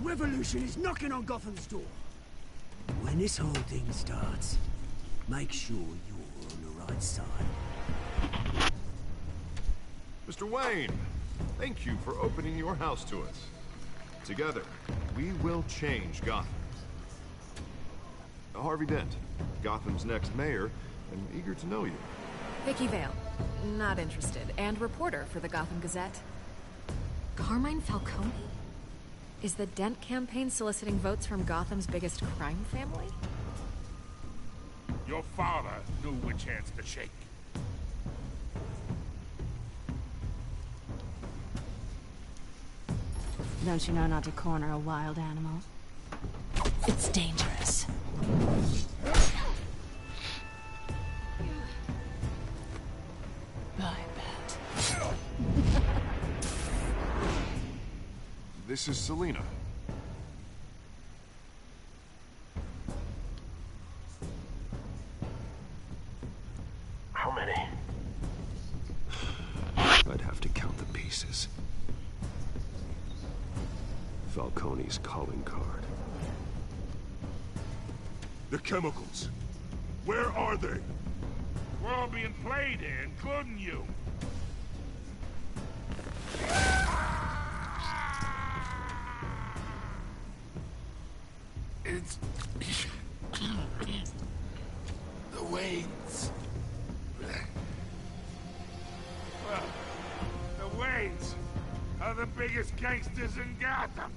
revolution is knocking on Gotham's door. When this whole thing starts, make sure you're on the right side. Mr. Wayne, thank you for opening your house to us. Together, we will change Gotham. Harvey Dent, Gotham's next mayor, and eager to know you. Vicky Vale, not interested, and reporter for the Gotham Gazette. Carmine Falcone? Is the Dent campaign soliciting votes from Gotham's biggest crime family? Your father knew which hands to shake. Don't you know not to corner a wild animal? It's dangerous. I bet. This is Selina. How many? I'd have to count the pieces. Falcone's calling card. The chemicals. Where are they? We're all being played here, including you. It's... the Waynes. Well, the Waynes are the biggest gangsters in Gotham.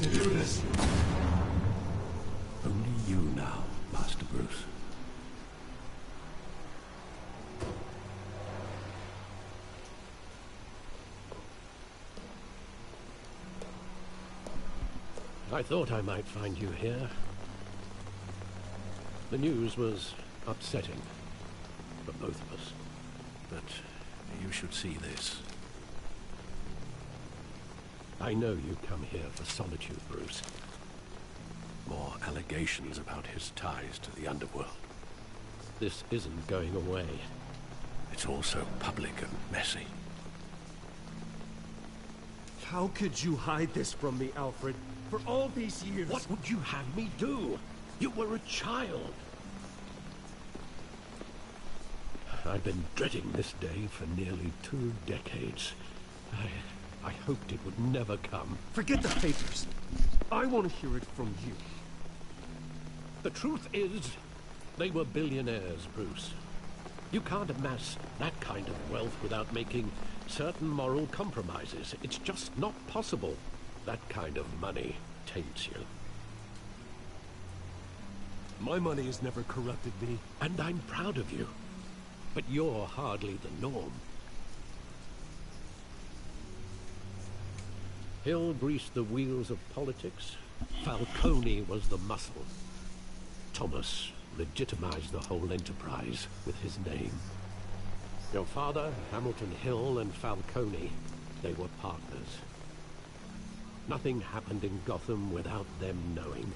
To do this. Only you now, Master Bruce. I thought I might find you here. The news was upsetting for both of us. But you should see this. I know you come here for solitude, Bruce. More allegations about his ties to the underworld. This isn't going away. It's also public and messy. How could you hide this from me, Alfred? For all these years... What would you have me do? You were a child. I've been dreading this day for nearly 2 decades. I hoped it would never come. Forget the papers. I want to hear it from you. The truth is, they were billionaires, Bruce. You can't amass that kind of wealth without making certain moral compromises. It's just not possible. That kind of money taints you. My money has never corrupted me. And I'm proud of you. But you're hardly the norm. Hill greased the wheels of politics. Falcone was the muscle. Thomas legitimized the whole enterprise with his name. Your father, Hamilton Hill, and Falcone, they were partners. Nothing happened in Gotham without them knowing.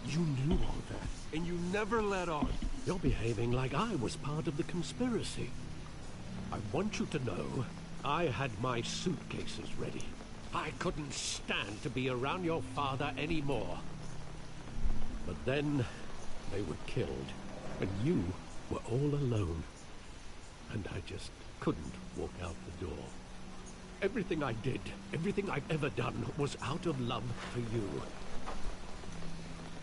You knew all that, and you never let on. You're behaving like I was part of the conspiracy. I want you to know, I had my suitcases ready. I couldn't stand to be around your father anymore. But then, they were killed, and you were all alone, and I just couldn't walk out the door. Everything I did, everything I've ever done, was out of love for you.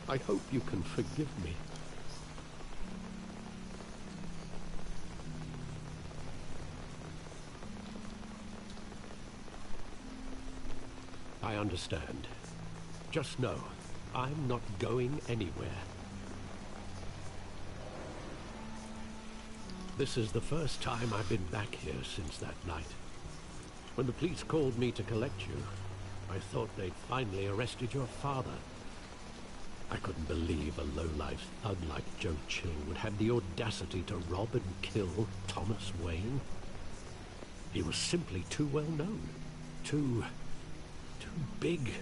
I hope you can forgive me. I understand. Just know, I'm not going anywhere. This is the first time I've been back here since that night. When the police called me to collect you, I thought they'd finally arrested your father. I couldn't believe a lowlife thug like Joe Chill would have the audacity to rob and kill Thomas Wayne. He was simply too well known. Too big.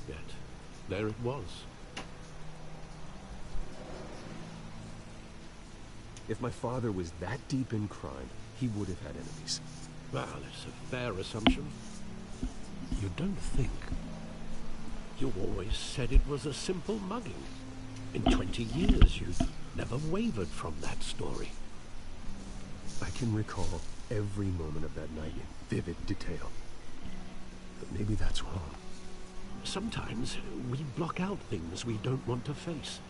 Yet, there it was. If my father was that deep in crime, he would have had enemies. Well, it's a fair assumption. You don't think? You always said it was a simple mugging. In 20 years, you've never wavered from that story. I can recall every moment of that night in vivid detail. But maybe that's wrong. Sometimes we block out things we don't want to face.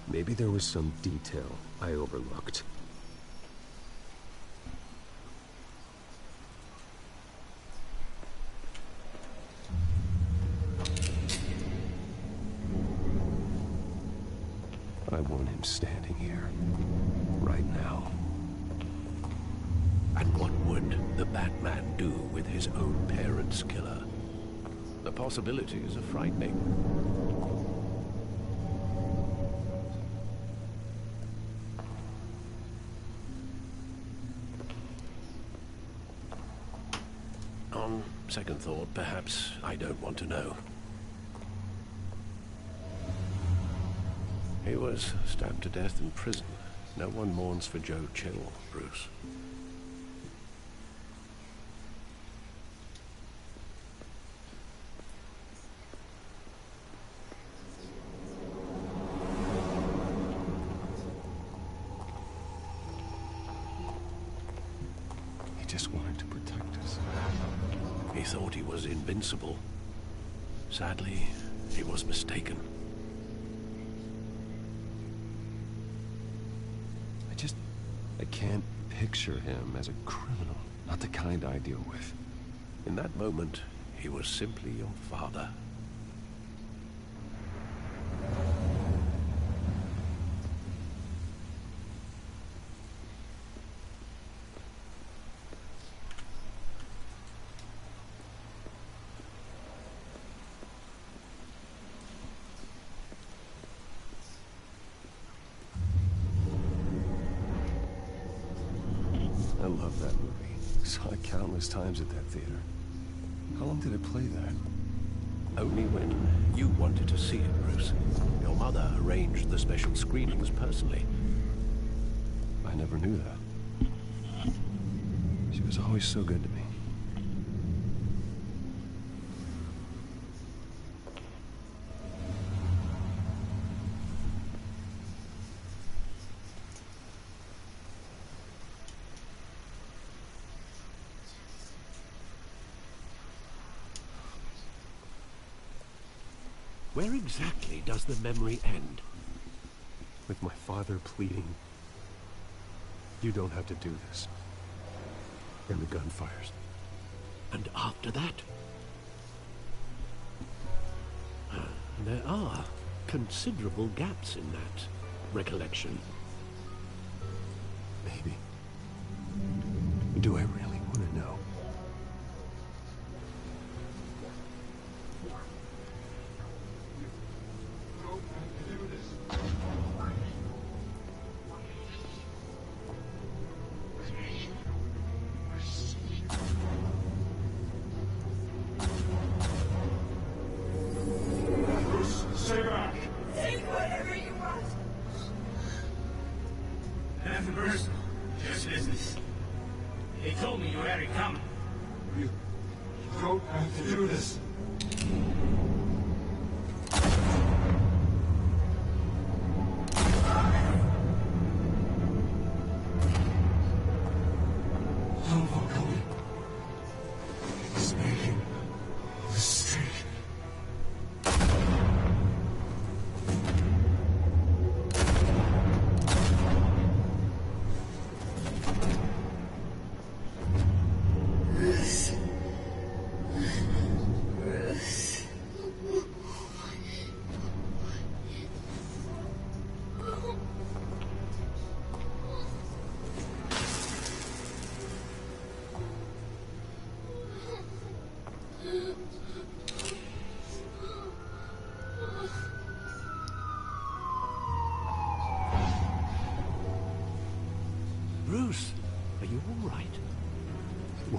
Maybe there was some detail I overlooked. I want him standing here, right now. And what would the Batman do with his own parents' killer? The possibilities are frightening. On second thought, perhaps I don't want to know. He was stabbed to death in prison. No one mourns for Joe Chill, Bruce. He just wanted to protect us. He thought he was invincible. Sadly, he was mistaken. I can't picture him as a criminal. Not the kind I deal with. In that moment, he was simply your father. I love that movie. Saw it countless times at that theater. How long did it play there? Only when you wanted to see it, Bruce. Your mother arranged the special screenings personally. I never knew that. She was always so good to me. Where exactly does the memory end? With my father pleading, "You don't have to do this." And the gun fires. And after that? There are considerable gaps in that recollection. Maybe. Do I really want to know? Stay back! Take whatever you want. Nothing personal, just business. They told me you had it coming. You don't have to do this.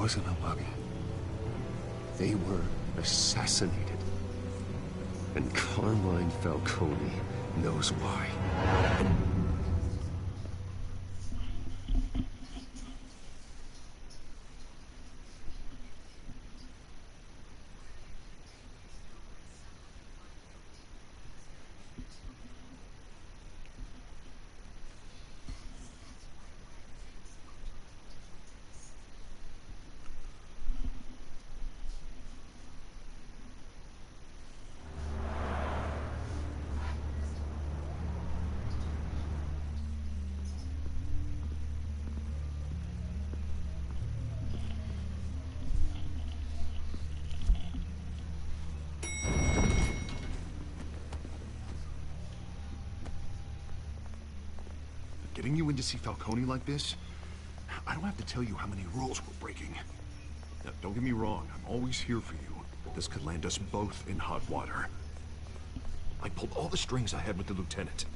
wasn't a bug. They were assassinated. And Carmine Falcone knows why. Getting you in to see Falcone like this? I don't have to tell you how many rules we're breaking. Now, don't get me wrong, I'm always here for you, but this could land us both in hot water. I pulled all the strings I had with the lieutenant.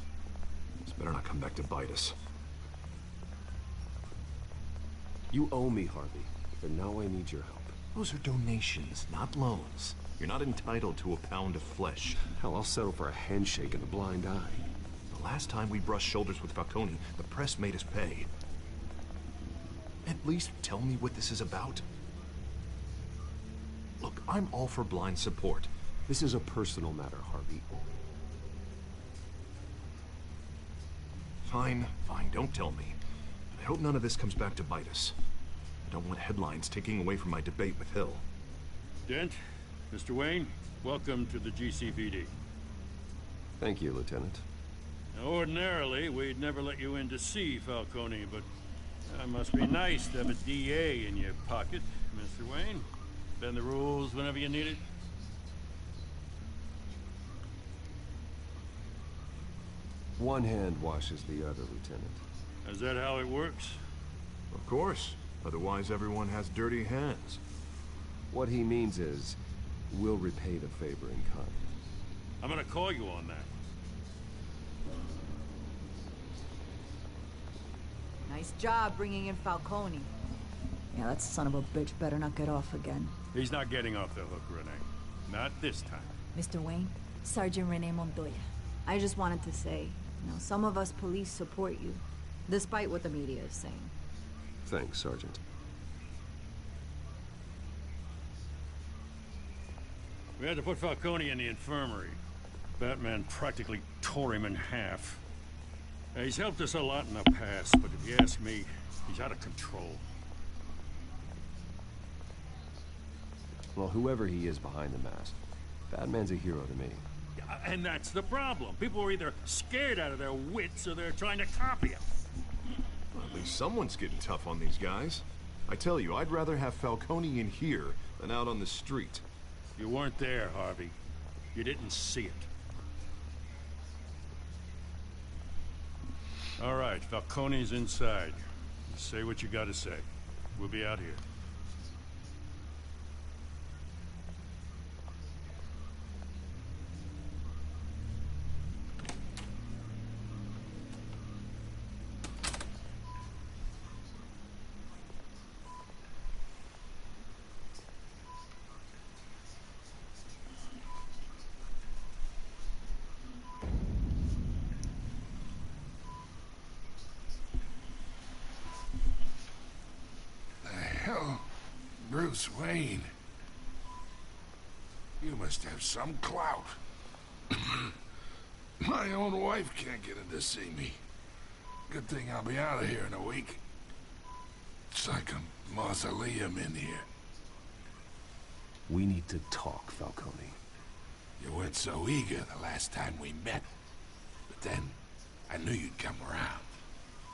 This better not come back to bite us. You owe me, Harvey, but now I need your help. Those are donations, not loans. You're not entitled to a pound of flesh. Hell, I'll settle for a handshake and a blind eye. The last time we brushed shoulders with Falcone, the press made us pay. At least tell me what this is about. Look, I'm all for blind support. This is a personal matter, Harvey. Fine, don't tell me. I hope none of this comes back to bite us. I don't want headlines taking away from my debate with Hill. Dent, Mr. Wayne, welcome to the GCPD. Thank you, Lieutenant. Now, ordinarily, we'd never let you in to see Falcone, but it must be nice to have a DA in your pocket, Mr. Wayne. Bend the rules whenever you need it. One hand washes the other, Lieutenant. Is that how it works? Of course. Otherwise, everyone has dirty hands. What he means is, we'll repay the favor in kind. I'm gonna call you on that. Nice job bringing in Falcone. Yeah, that son of a bitch better not get off again. He's not getting off the hook, Renee. Not this time. Mr. Wayne, Sergeant Renee Montoya. I just wanted to say, some of us police support you, despite what the media is saying. Thanks, Sergeant. We had to put Falcone in the infirmary. Batman practically tore him in half. He's helped us a lot in the past, but if you ask me, he's out of control. Well, whoever he is behind the mask, Batman's a hero to me. And that's the problem. People are either scared out of their wits or they're trying to copy him. Well, at least someone's getting tough on these guys. I tell you, I'd rather have Falcone in here than out on the street. You weren't there, Harvey. You didn't see it. All right, Falcone's inside. Say what you gotta say. We'll be out here. Bruce Wayne. You must have some clout. My own wife can't get in to see me. Good thing I'll be out of here in a week. It's like a mausoleum in here. We need to talk, Falcone. You weren't so eager the last time we met. But then, I knew you'd come around.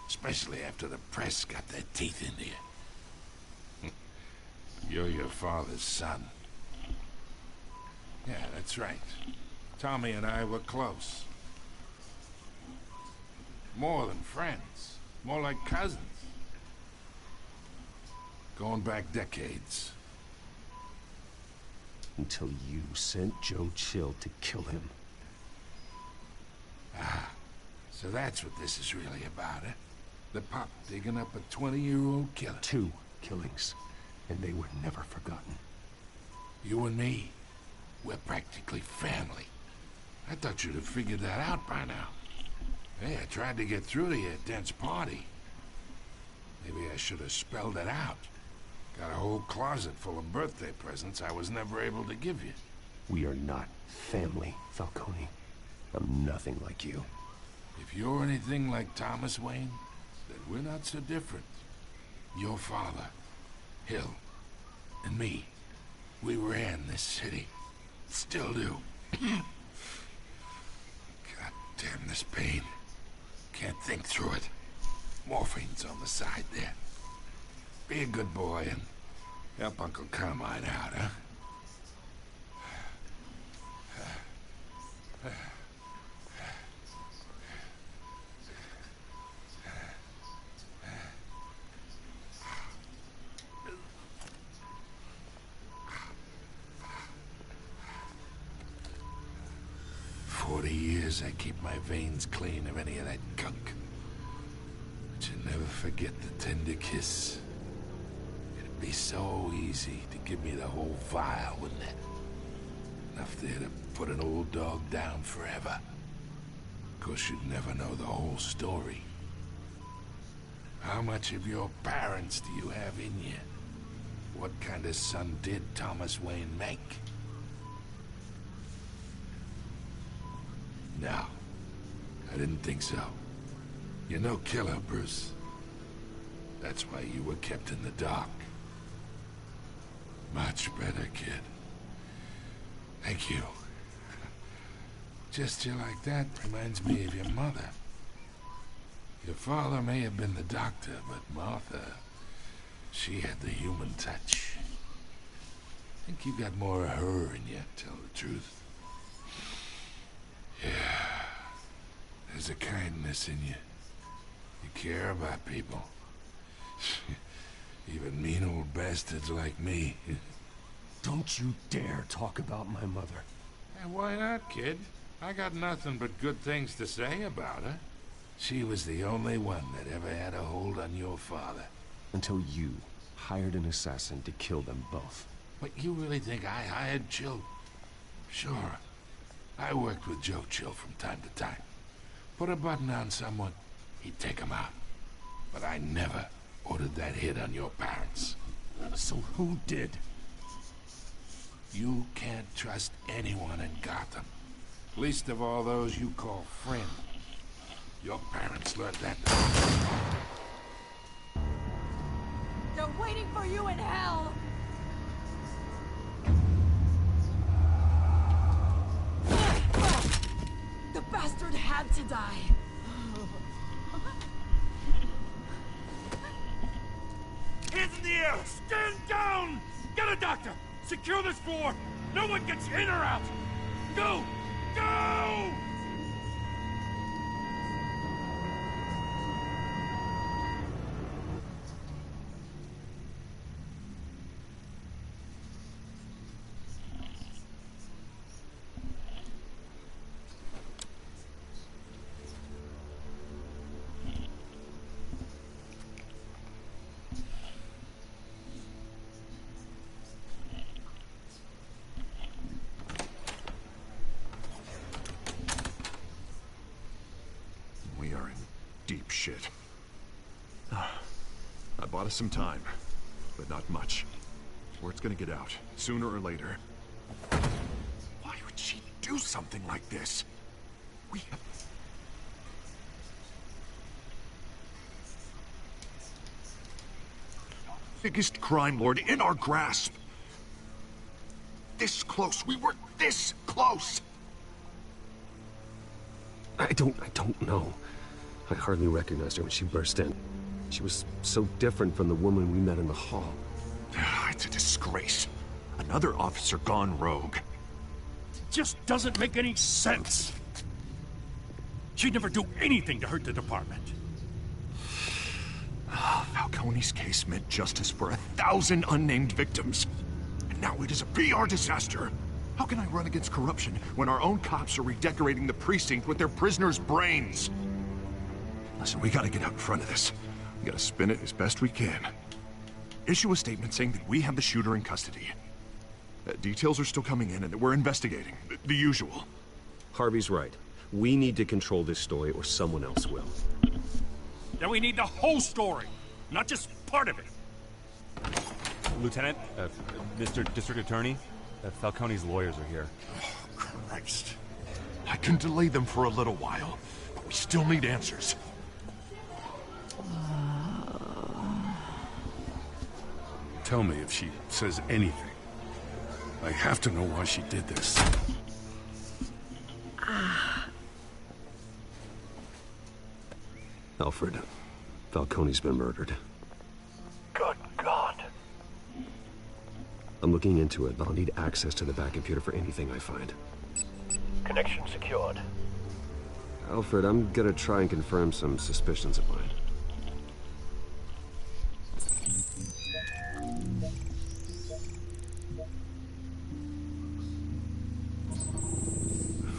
Especially after the press got their teeth into you. You're your father's son. Yeah, that's right. Tommy and I were close. More than friends. More like cousins. Going back decades. Until you sent Joe Chill to kill him. Ah, so that's what this is really about, eh? The pup digging up a 20-year-old killer. 2 killings. and they were never forgotten. You and me, we're practically family. I thought you'd have figured that out by now. Hey, I tried to get through to you at Dent's party. Maybe I should have spelled it out. Got a whole closet full of birthday presents I was never able to give you. We are not family, Falcone. I'm nothing like you. If you're anything like Thomas Wayne, then we're not so different. Your father, Hill, and me, we ran this city. Still do. God damn this pain. Can't think through it. Morphine's on the side there. Be a good boy and help Uncle Carmine out, huh? 40 years I keep my veins clean of any of that gunk. But you never forget the tender kiss. It'd be so easy to give me the whole vial, wouldn't it? Enough there to put an old dog down forever. Of course, you'd never know the whole story. How much of your parents do you have in you? What kind of son did Thomas Wayne make? No, I didn't think so. You're no killer, Bruce. That's why you were kept in the dark. Much better, kid. Thank you. Gesture like that reminds me of your mother. Your father may have been the doctor, but Martha, she had the human touch. I think you got more of her in you, to tell the truth. Yeah, there's a kindness in you. You care about people. Even mean old bastards like me. Don't you dare talk about my mother. And why not, kid? I got nothing but good things to say about her. She was the only one that ever had a hold on your father. Until you hired an assassin to kill them both. But you really think I hired Chill? Sure. I worked with Joe Chill from time to time. Put a button on someone, he'd take him out. But I never ordered that hit on your parents. So who did? You can't trust anyone in Gotham. Least of all those you call friend. Your parents learned that. They're waiting for you in hell! The bastard had to die. Hands in the air! Stand down! Get a doctor! Secure this floor! No one gets in or out! Go! Go! Deep shit. I bought us some time, but not much. Word's gonna get out, sooner or later. Why would she do something like this? We have... biggest crime lord in our grasp. This close. We were this close. I don't know. I hardly recognized her when she burst in. She was so different from the woman we met in the hall. It's a disgrace. Another officer gone rogue. It just doesn't make any sense. She'd never do anything to hurt the department. Falcone's case meant justice for 1,000 unnamed victims. And now it is a PR disaster. How can I run against corruption when our own cops are redecorating the precinct with their prisoners' brains? Listen, we gotta get out in front of this. We gotta spin it as best we can. Issue a statement saying that we have the shooter in custody. Details are still coming in and that we're investigating. The usual. Harvey's right. We need to control this story or someone else will. Then we need the whole story, not just part of it. Lieutenant, Mr. District Attorney, Falcone's lawyers are here. Oh, Christ. I can delay them for a little while, but we still need answers. Tell me if she says anything. I have to know why she did this. Alfred, Falcone's been murdered. Good God. I'm looking into it, but I'll need access to the back computer for anything I find. Connection secured. Alfred, I'm gonna try and confirm some suspicions of mine.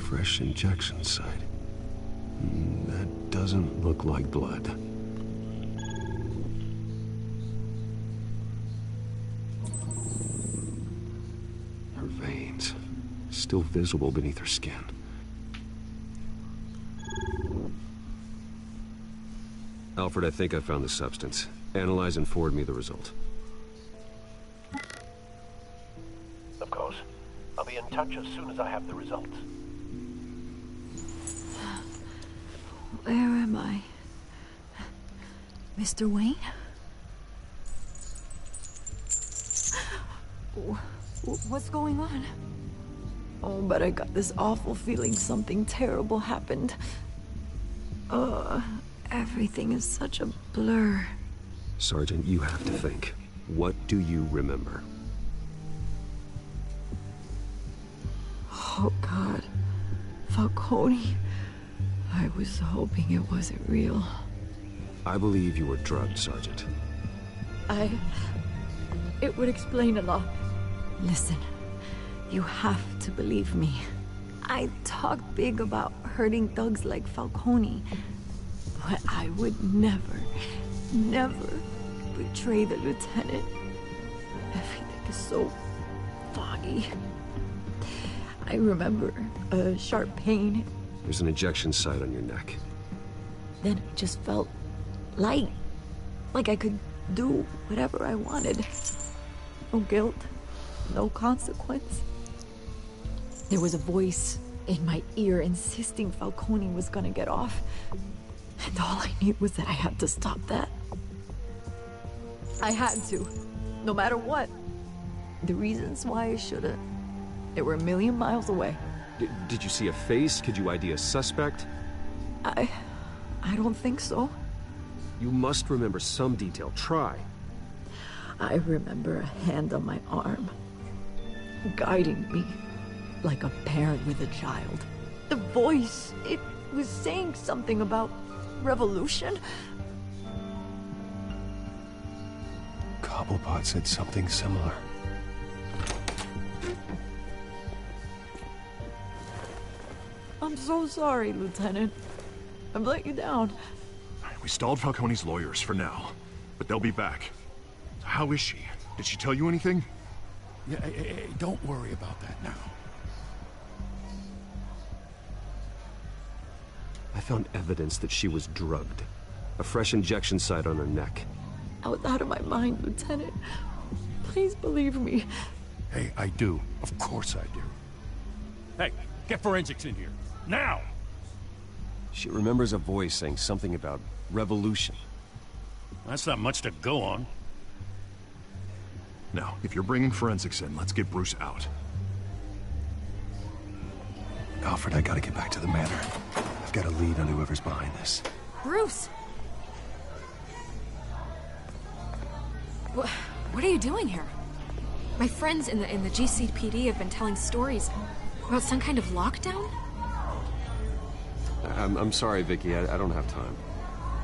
Fresh injection site. That doesn't look like blood. Her veins, still visible beneath her skin. Alfred, I think I found the substance. Analyze and forward me the result. Of course. I'll be in touch as soon as I have the results. Where am I? Mr. Wayne? What's going on? Oh, but I got this awful feeling something terrible happened. Everything is such a blur. Sergeant, you have to think. What do you remember? Oh, God. Falcone. I was hoping it wasn't real. I believe you were drugged, Sergeant. It would explain a lot. Listen, you have to believe me. I talk big about hurting thugs like Falcone, but I would never betray the lieutenant. Everything is so foggy. I remember a sharp pain. There's an injection site on your neck. Then it just felt light. Like I could do whatever I wanted. No guilt, no consequence. There was a voice in my ear insisting Falcone was gonna get off. And all I knew was that I had to stop that. I had to, no matter what. The reasons why I should've, they were a million miles away. Did you see a face? Could you ID a suspect? I don't think so. You must remember some detail. Try. I remember a hand on my arm, guiding me like a parent with a child. The voice, it was saying something about revolution. Cobblepot said something similar. I'm so sorry, Lieutenant. I've let you down. We stalled Falcone's lawyers for now, but they'll be back. How is she? Did she tell you anything? Yeah, hey, don't worry about that now. I found evidence that she was drugged. A fresh injection site on her neck. I was out of my mind, Lieutenant. Please believe me. Hey, I do. Of course I do. Hey, get forensics in here. Now! She remembers a voice saying something about revolution. That's not much to go on. Now, if you're bringing forensics in, let's get Bruce out. Alfred, I gotta get back to the manor. I've got a lead on whoever's behind this. Bruce! What are you doing here? My friends in the GCPD have been telling stories about some kind of lockdown? I'm sorry, Vicky. I don't have time.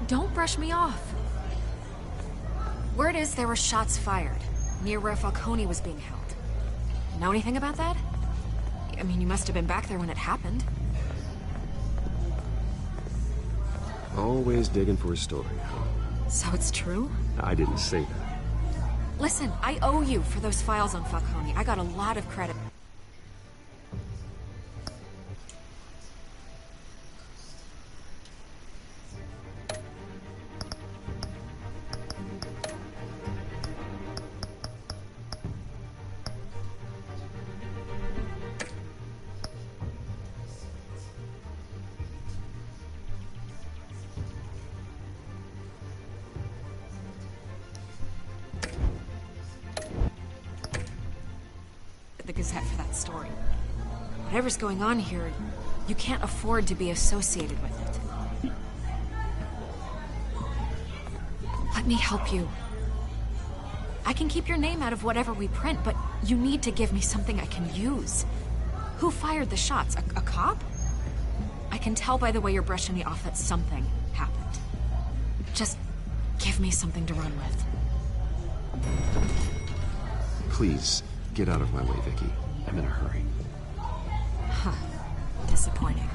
Don't brush me off. Word is there were shots fired near where Falcone was being held. Know anything about that? I mean, you must have been back there when it happened. Always digging for a story, huh? So it's true? I didn't say that. Listen, I owe you for those files on Falcone. I got a lot of credit. The Gazette for that story. Whatever's going on here, you can't afford to be associated with it. Let me help you. I can keep your name out of whatever we print, but you need to give me something I can use. Who fired the shots? A cop? I can tell by the way you're brushing me off that something happened. Just give me something to run with. Please, get out of my way, Vicky. I'm in a hurry. Huh. Disappointing.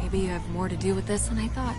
Maybe you have more to do with this than I thought.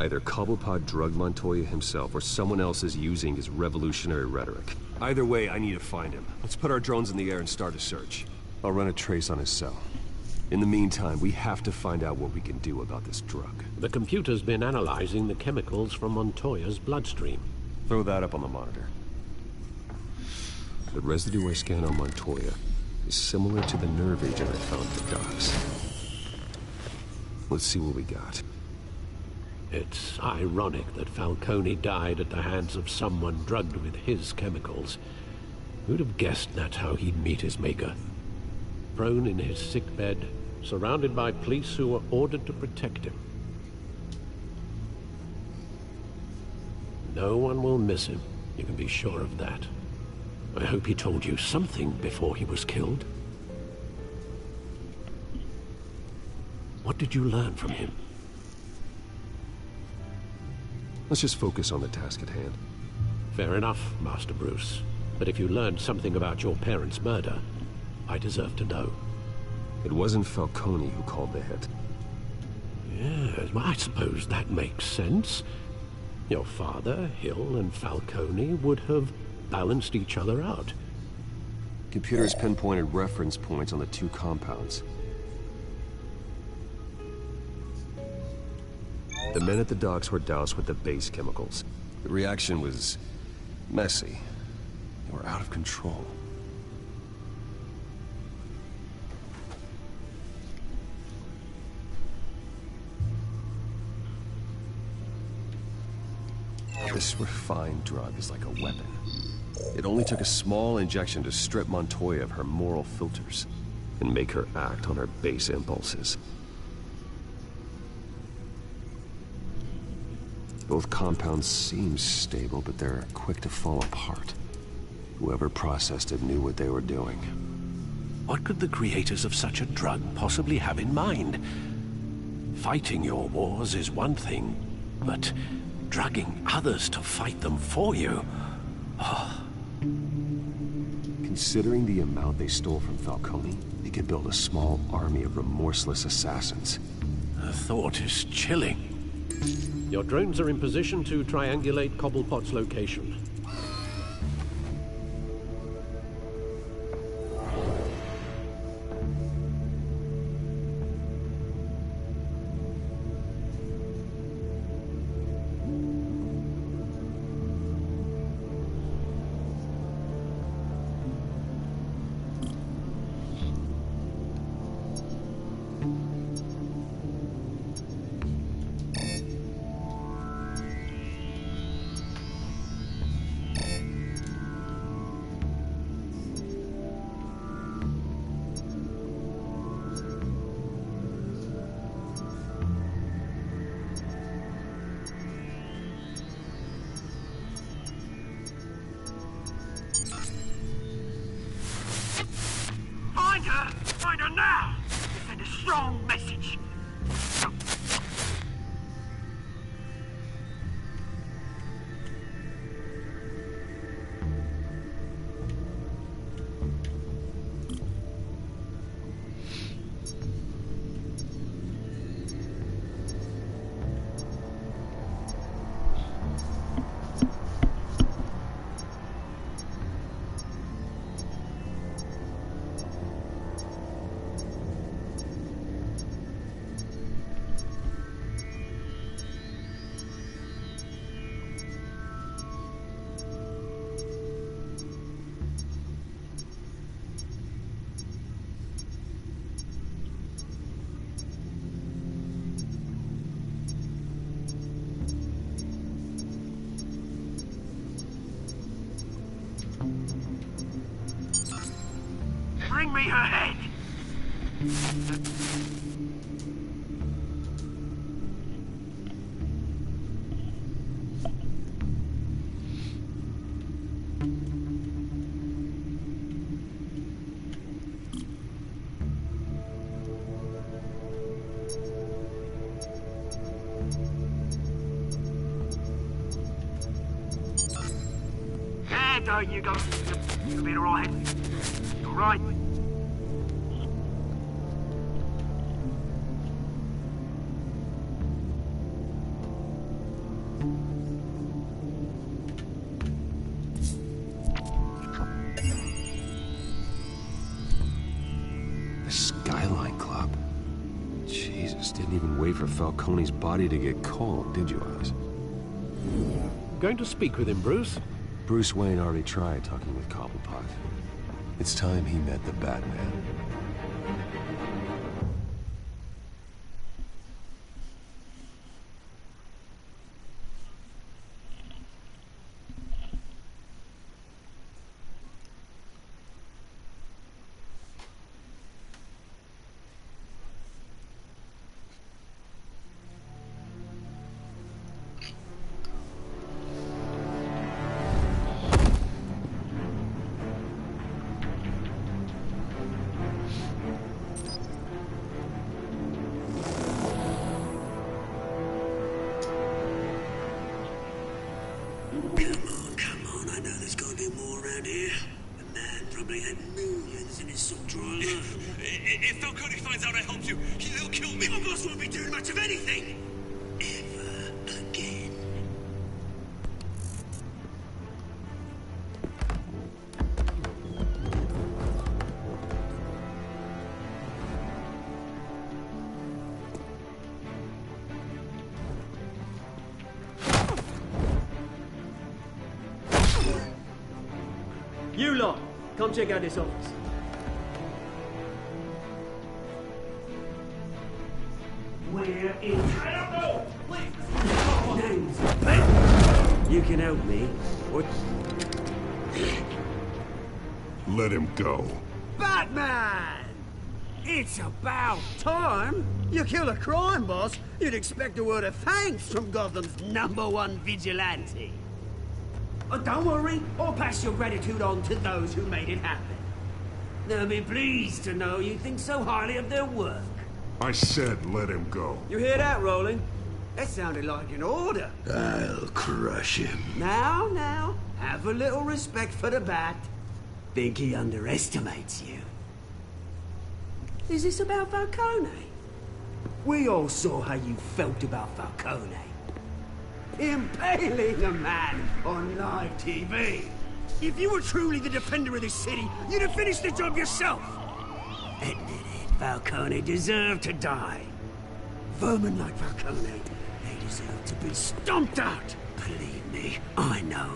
Either Cobblepot drugged Montoya himself, or someone else is using his revolutionary rhetoric. Either way, I need to find him. Let's put our drones in the air and start a search. I'll run a trace on his cell. In the meantime, we have to find out what we can do about this drug. The computer's been analyzing the chemicals from Montoya's bloodstream. Throw that up on the monitor. The residue I scan on Montoya is similar to the nerve agent I found at the docks. Let's see what we got. It's ironic that Falcone died at the hands of someone drugged with his chemicals. Who'd have guessed that's how he'd meet his maker? Prone in his sickbed, surrounded by police who were ordered to protect him. No one will miss him, you can be sure of that. I hope he told you something before he was killed. What did you learn from him? Let's just focus on the task at hand. Fair enough, Master Bruce. But if you learned something about your parents' murder, I deserve to know. It wasn't Falcone who called the hit. Yes, well, I suppose that makes sense. Your father, Hill, and Falcone would have balanced each other out. Computers pinpointed reference points on the two compounds. The men at the docks were doused with the base chemicals. The reaction was messy. They were out of control. This refined drug is like a weapon. It only took a small injection to strip Montoya of her moral filters and make her act on her base impulses. Both compounds seem stable, but they're quick to fall apart. Whoever processed it knew what they were doing. What could the creators of such a drug possibly have in mind? Fighting your wars is one thing, but drugging others to fight them for you? Oh. Considering the amount they stole from Falcone, they could build a small army of remorseless assassins. The thought is chilling. Your drones are in position to triangulate Cobblepot's location. Bring me her head! There you go. You'll be alright. Alright. The Skyline Club. Jesus, didn't even wait for Falcone's body to get cold, did you, Oz? Going to speak with him, Bruce? Bruce Wayne already tried talking with Cobblepot. It's time he met the Batman. Come on, I know there's gotta be more around here. The man probably had millions in his soul drawer. If Falcone finds out I helped you, he'll kill me. My boss won't be doing much of anything. Ever again. You lot, come check out this office. Where is... I don't know! Please! Name's Ben. You can help me. What? Let him go. Batman! It's about time. You kill a crime boss, you'd expect a word of thanks from Gotham's #1 vigilante. Oh, don't worry, I'll pass your gratitude on to those who made it happen. They'll be pleased to know you think so highly of their work. I said let him go. You hear that, Roland? That sounded like an order. I'll crush him. Now, have a little respect for the Bat. Think he underestimates you. Is this about Falcone? We all saw how you felt about Falcone. Impaling a man on live TV. If you were truly the defender of this city, you'd have finished the job yourself. Admit it, Falcone deserved to die. Vermin like Falcone, they deserve to be stomped out. Believe me, I know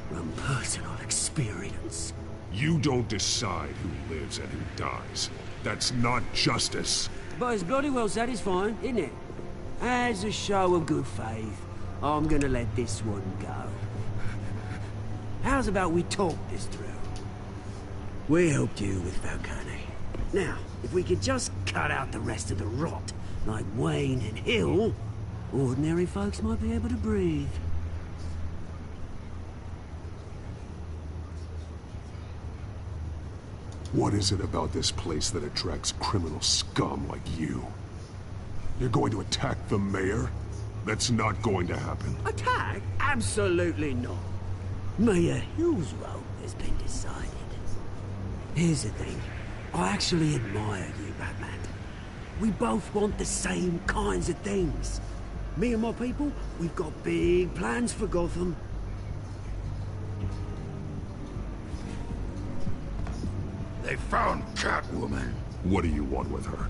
from personal experience. You don't decide who lives and who dies. That's not justice. But it's bloody well satisfying, isn't it? As a show of good faith, I'm gonna let this one go. How's about we talk this through? We helped you with Falcone. Now, if we could just cut out the rest of the rot, like Wayne and Hill, ordinary folks might be able to breathe. What is it about this place that attracts criminal scum like you? You're going to attack the mayor? That's not going to happen. Attack? Absolutely not. Mayor Hill's role has been decided. Here's the thing. I actually admire you, Batman. We both want the same kinds of things. Me and my people, we've got big plans for Gotham. They found Catwoman. What do you want with her?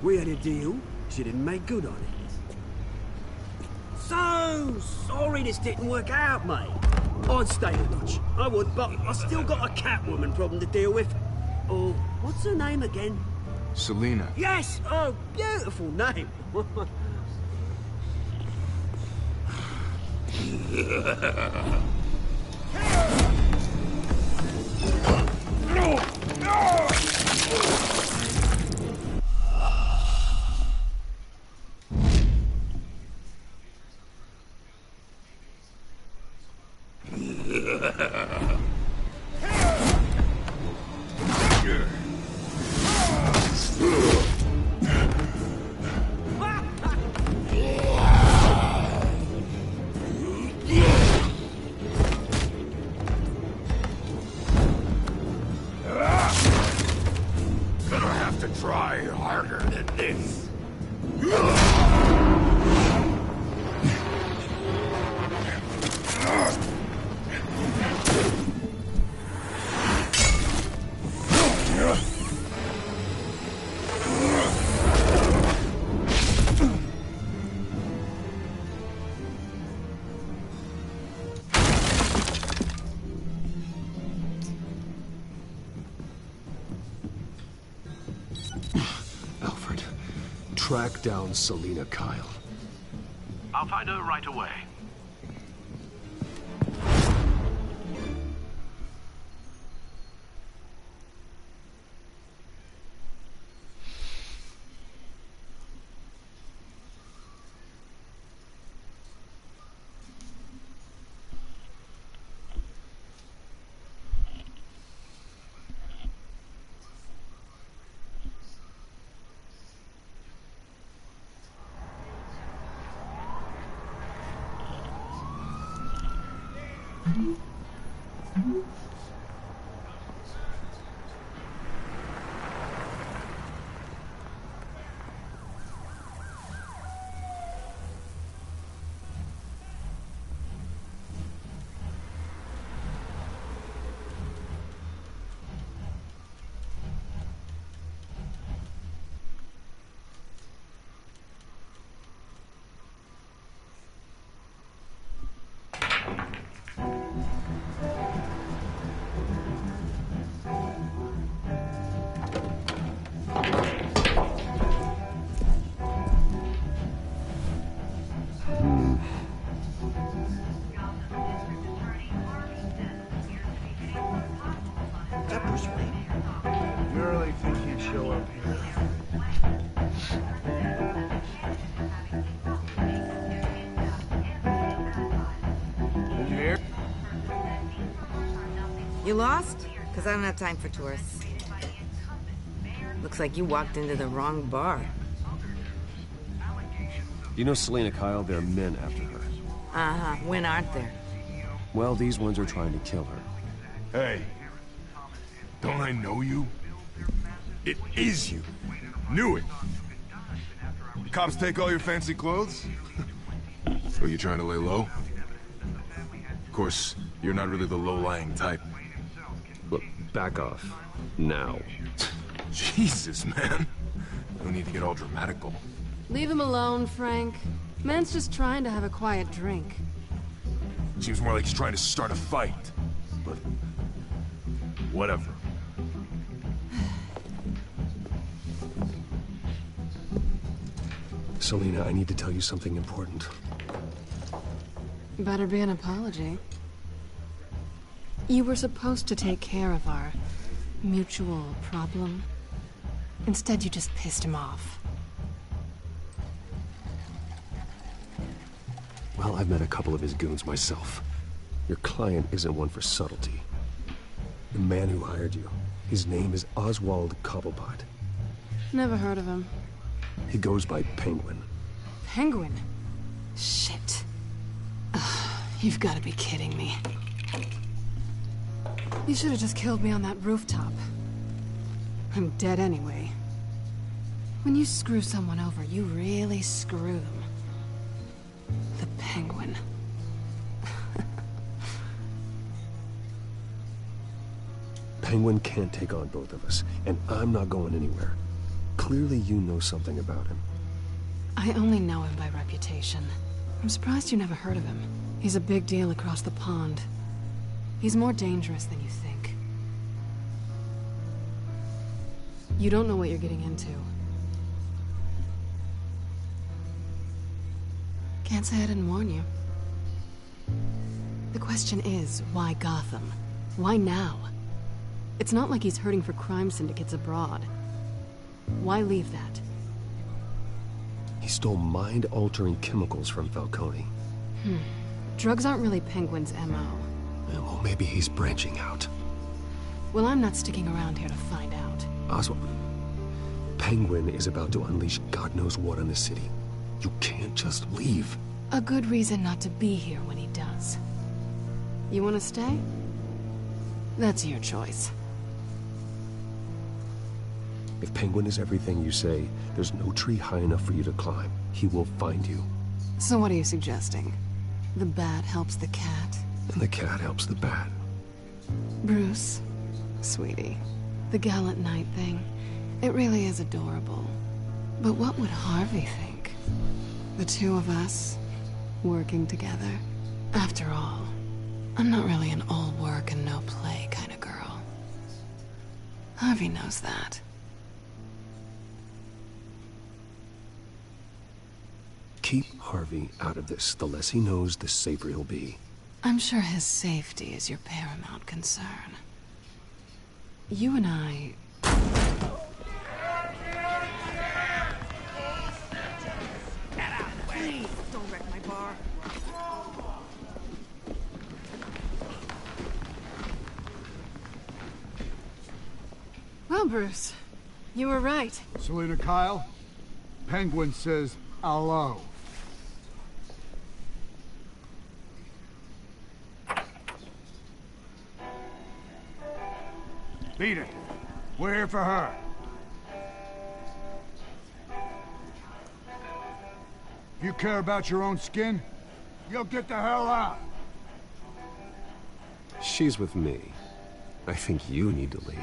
We had a deal. She didn't make good on it. So sorry this didn't work out, mate. I'd stay a notch. I would, but I still got a Catwoman problem to deal with. Oh, what's her name again? Selina. Yes! Oh, beautiful name. Gonna have to try harder than this. Alfred, track down Selina Kyle. I'll find her right away. You really think he'd show up here? Did you hear? You lost? Because I don't have time for tourists. Looks like you walked into the wrong bar. You know Selina Kyle? There are men after her. Uh-huh. When aren't there? Well, these ones are trying to kill her. Hey, don't I know you? It is you. Knew it. The cops take all your fancy clothes? Are you trying to lay low? Of course, you're not really the low-lying type. Look, back off. Now. Jesus, man. No need to get all dramatical. Leave him alone, Frank. Man's just trying to have a quiet drink. Seems more like he's trying to start a fight. But... whatever. Selina, I need to tell you something important. Better be an apology. You were supposed to take care of our mutual problem. Instead, you just pissed him off. Well, I've met a couple of his goons myself. Your client isn't one for subtlety. The man who hired you, his name is Oswald Cobblepot. Never heard of him. He goes by Penguin. Penguin? Shit. Ugh, you've got to be kidding me. You should have just killed me on that rooftop. I'm dead anyway. When you screw someone over, you really screw them. The Penguin. Penguin can't take on both of us, and I'm not going anywhere. Clearly you know something about him. I only know him by reputation. I'm surprised you never heard of him. He's a big deal across the pond. He's more dangerous than you think. You don't know what you're getting into. Can't say I didn't warn you. The question is, why Gotham? Why now? It's not like he's hurting for crime syndicates abroad. Why leave that? He stole mind-altering chemicals from Falcone. Drugs aren't really Penguin's MO. Well, maybe he's branching out. Well, I'm not sticking around here to find out. Oswald, Penguin is about to unleash God knows what on the city. You can't just leave. A good reason not to be here when he does. You want to stay? That's your choice. If Penguin is everything you say, there's no tree high enough for you to climb. He will find you. So what are you suggesting? The bat helps the cat? And the cat helps the bat. Bruce, sweetie, the gallant knight thing, it really is adorable. But what would Harvey think? The two of us, working together? After all, I'm not really an all work and no play kind of girl. Harvey knows that. Keep Harvey out of this. The less he knows, the safer he'll be. I'm sure his safety is your paramount concern. You and I... Please, don't wreck my bar. Well, Bruce, you were right. Selina Kyle, Penguin says hello. Beat it. We're here for her. If you care about your own skin, you'll get the hell out. She's with me. I think you need to leave.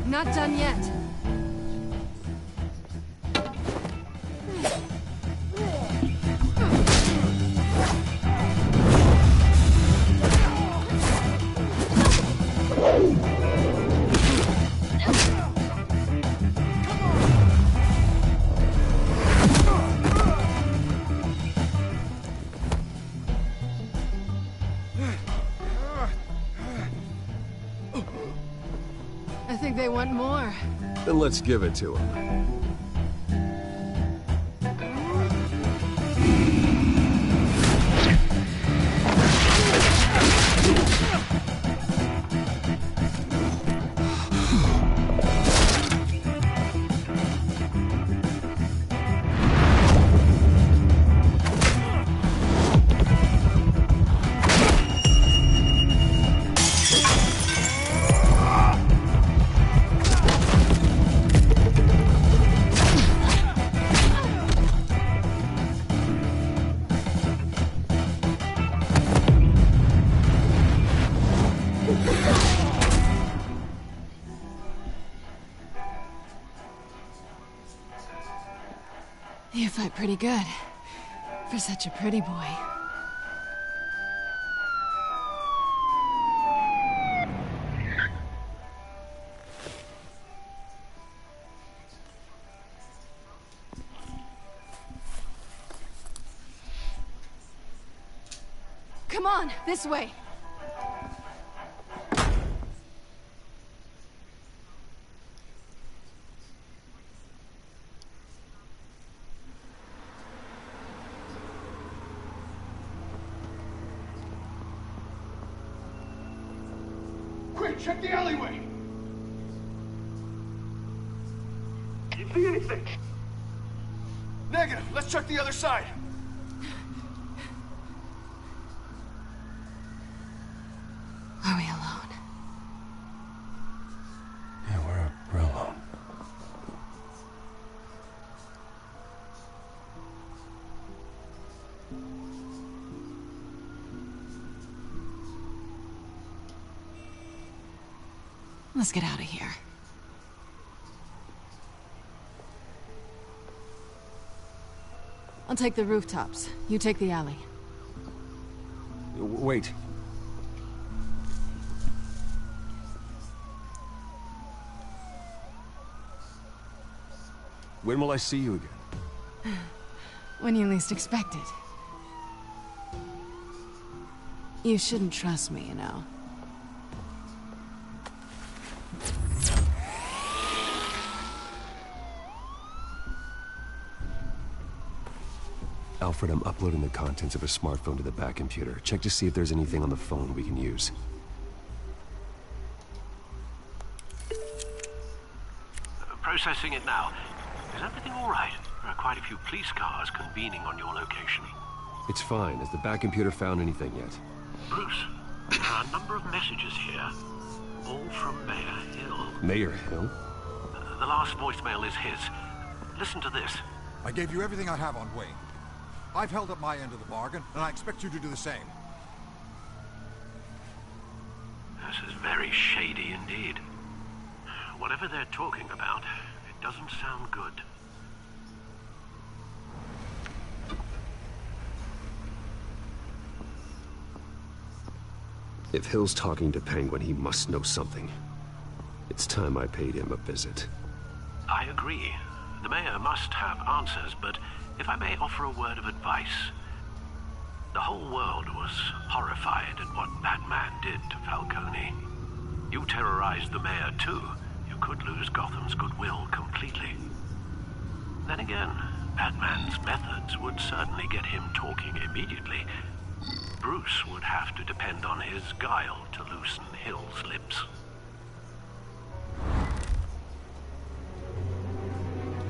Not done yet. I think they want more. Then let's give it to him. You fight pretty good. For such a pretty boy. Come on, this way. Quick, check the alleyway! You see anything? Negative. Let's check the other side. Are we alone? Yeah, we're alone. Let's get out of here. I'll take the rooftops. You take the alley. Wait. When will I see you again? When you least expect it. You shouldn't trust me, you know. Alfred, I'm uploading the contents of a smartphone to the back computer. Check to see if there's anything on the phone we can use. Processing it now. Is everything all right? There are quite a few police cars convening on your location. It's fine. Has the back computer found anything yet? Bruce, there are a number of messages here, all from Mayor Hill. Mayor Hill? The last voicemail is his. Listen to this. I gave you everything I have on Wayne. I've held up my end of the bargain, and I expect you to do the same. This is very shady indeed. Whatever they're talking about, it doesn't sound good. If Hill's talking to Penguin, he must know something. It's time I paid him a visit. I agree. The mayor must have answers, but if I may offer a word of advice. The whole world was horrified at what Batman did to Falcone. You terrorized the mayor too. You could lose Gotham's goodwill completely. Then again, Batman's methods would certainly get him talking immediately. Bruce would have to depend on his guile to loosen Hill's lips.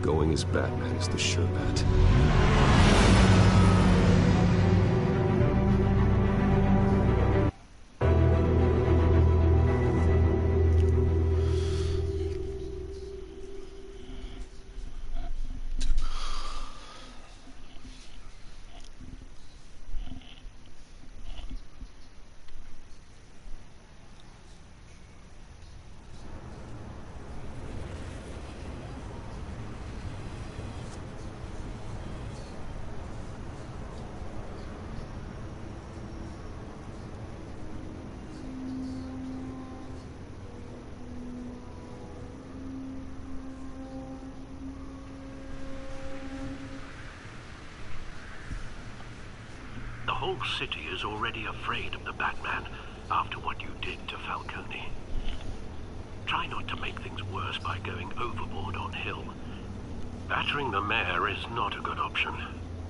Going as Batman is the sure bet. The whole city is already afraid of the Batman after what you did to Falcone. Try not to make things worse by going overboard on Hill. Battering the mayor is not a good option,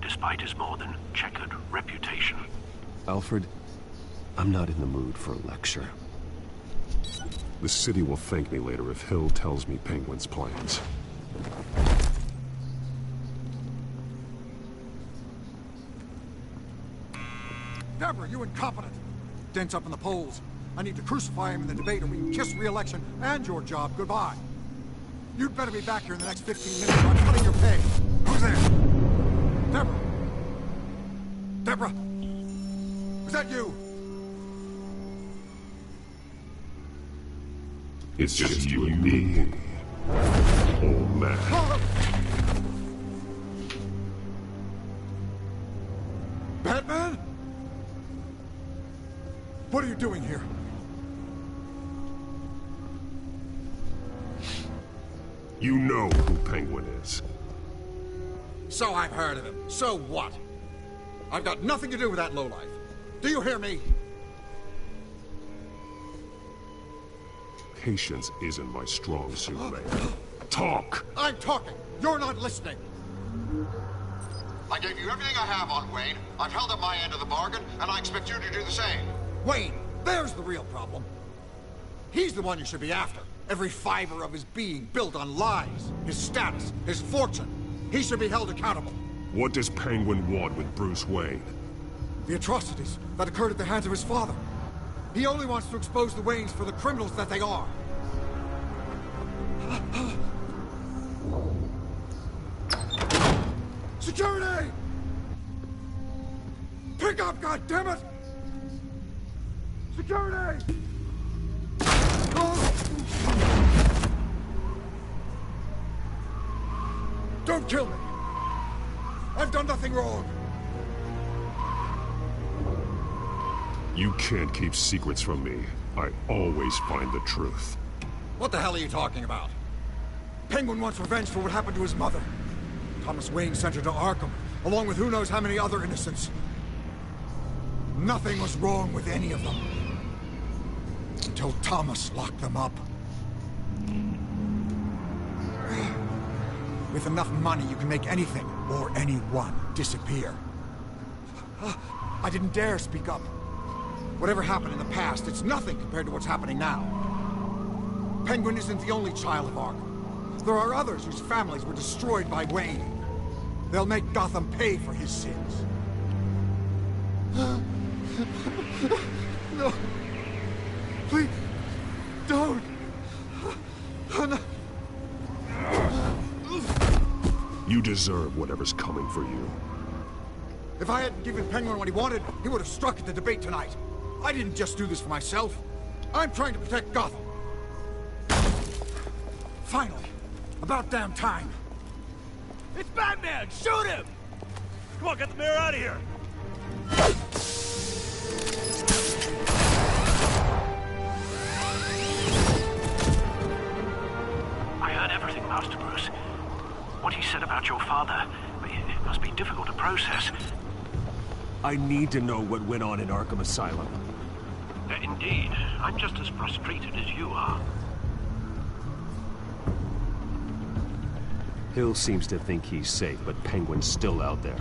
despite his more than checkered reputation. Alfred, I'm not in the mood for a lecture. The city will thank me later if Hill tells me Penguin's plans. Deborah, you incompetent! Dent's up in the polls. I need to crucify him in the debate or we can kiss re-election and your job goodbye. You'd better be back here in the next 15 minutes or I'm cutting your pay. Who's there? Deborah! Deborah! Is that you? It's just you and me, old man. Batman? What are you doing here? You know who Penguin is. So I've heard of him. So what? I've got nothing to do with that lowlife. Do you hear me? Patience isn't my strong suit, man. Talk! I'm talking. You're not listening. I gave you everything I have on Wayne. I've held up my end of the bargain, and I expect you to do the same. Wayne, there's the real problem. He's the one you should be after. Every fiber of his being built on lies, his status, his fortune. He should be held accountable. What does Penguin want with Bruce Wayne? The atrocities that occurred at the hands of his father. He only wants to expose the Waynes for the criminals that they are. Security! Pick up, goddammit! Security! Don't kill me! I've done nothing wrong! You can't keep secrets from me. I always find the truth. What the hell are you talking about? Penguin wants revenge for what happened to his mother. Thomas Wayne sent her to Arkham, along with who knows how many other innocents. Nothing was wrong with any of them. Until Thomas locked them up. With enough money, you can make anything, or anyone, disappear. I didn't dare speak up. Whatever happened in the past, it's nothing compared to what's happening now. Penguin isn't the only child of Arkham. There are others whose families were destroyed by Wayne. They'll make Gotham pay for his sins. No. Please, don't. No. You deserve whatever's coming for you. If I hadn't given Penguin what he wanted, he would have struck at the debate tonight. I didn't just do this for myself. I'm trying to protect Gotham. Finally. About damn time. It's Batman! Shoot him! Come on, get the mayor out of here! I heard everything, Master Bruce. What he said about your father, it must be difficult to process. I need to know what went on in Arkham Asylum. Indeed. I'm just as frustrated as you are. Hill seems to think he's safe, but Penguin's still out there.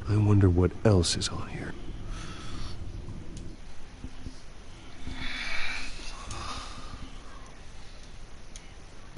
I wonder what else is on here.